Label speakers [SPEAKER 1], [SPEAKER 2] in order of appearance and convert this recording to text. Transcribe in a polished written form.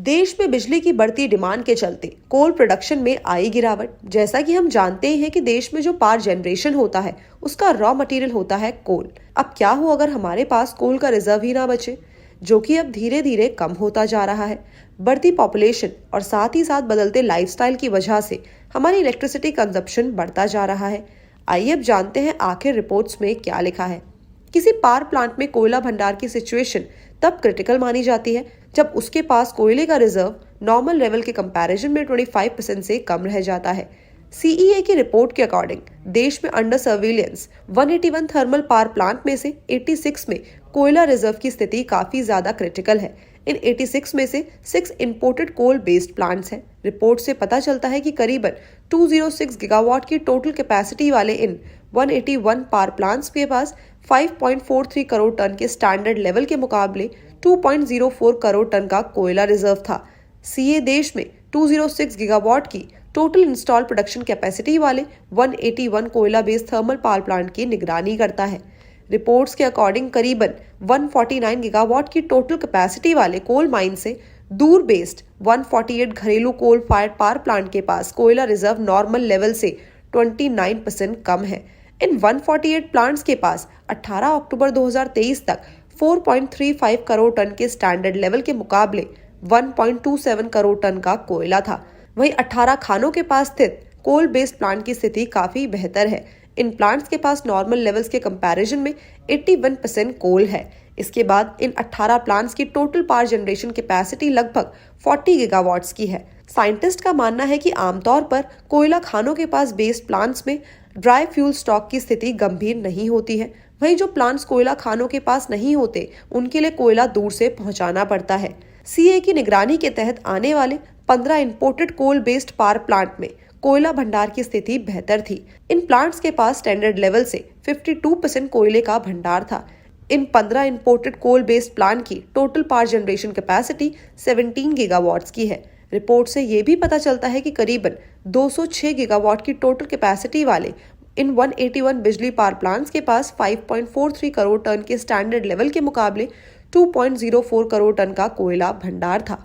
[SPEAKER 1] देश में बिजली की बढ़ती डिमांड के चलते कोल प्रोडक्शन में आई गिरावट। जैसा कि हम जानते हैं कि देश में जो पावर जनरेशन होता है उसका रॉ मटेरियल होता है कोल। अब क्या हो अगर हमारे पास कोल का रिजर्व ही ना बचे, जो कि अब धीरे धीरे कम होता जा रहा है। बढ़ती पॉपुलेशन और साथ ही साथ बदलते लाइफस्टाइल की वजह से हमारी इलेक्ट्रिसिटी कंजप्शन बढ़ता जा रहा है। आइए अब जानते हैं आखिर रिपोर्ट्स में क्या लिखा है। किसी पावर प्लांट में कोयला भंडार की सिचुएशन तब क्रिटिकल मानी जाती है जब उसके पास कोयले का रिजर्व नॉर्मल लेवल के कंपैरिजन में 25% से कम रह जाता है। सीईए की रिपोर्ट के अकॉर्डिंग देश में under surveillance 181 thermal power plant में से 86 में कोयला रिजर्व की स्थिति काफी ज्यादा क्रिटिकल है। इन 86 में से 6 इंपोर्टेड कोल बेस्ड प्लांट्स हैं। रिपोर्ट से पता चलता है कि करीबन 206 गीगावाट की टोटल कैपेसिटी वाले इन 181 पावर प्लांट्स के पास 5.43 करोड़ टन के स्टैंडर्ड लेवल के मुकाबले 2.04 करोड़ टन का कोयला रिजर्व था। सीए देश में 206 गीगावाट की टोटल इंस्टॉल प्रोडक्शन कैपेसिटी वाले 181 कोयला बेस्ड थर्मल पावर प्लांट की निगरानी करता है। रिपोर्ट्स के अकॉर्डिंग करीबन 149 गीगावाट की टोटल कैपेसिटी वाले कोल माइन से दूर बेस्ड 148 घरेलू कोल फायर्ड पावर प्लांट के पास कोयला रिजर्व नॉर्मल लेवल से 29% कम है। इन 148 प्लांट्स के पास 18 अक्टूबर 2023 तक 4.35 करोड़ टन के स्टैंडर्ड लेवल के मुकाबले 1.27 करोड़ टन का कोयला था। वहीं 18 खानों के पास स्थित कोल बेस्ड प्लांट की स्थिति काफी बेहतर है। इन प्लांट्स के पास नॉर्मल लेवल्स के कंपैरिजन में 81% कोल है। इसके बाद इन 18 प्लांट्स की टोटल पावर जनरेशन कैपेसिटी लगभग 40 गीगावाट्स की है। साइंटिस्ट का मानना है कि आमतौर पर कोयला खानों के पास बेस्ड प्लांट्स में ड्राई फ्यूल स्टॉक की स्थिति गंभीर नहीं होती है। वहीं जो प्लांट्स कोयला खानों के पास नहीं होते उनके लिए कोयला दूर से पहुंचाना पड़ता है। सीए की निगरानी के तहत आने वाले 15 imported coal based power plant में कोयला भंडार की स्थिति बेहतर थी। इन प्लांट्स के पास स्टैंडर्ड लेवल से 52% कोयले का भंडार था। इन 15 इंपोर्टेड कोल बेस्ड प्लांट की total power generation capacity 17 gigawatts की है। रिपोर्ट से ये भी पता चलता है कि करीबन 206 गीगावाट की टोटल कैपेसिटी वाले इन 181 बिजली पावर प्लांट्स के पास 5.43 करोड़ टन के स्टैंडर्ड लेवल के मुकाबले 2.04 करोड़ टन का कोयला भंडार था।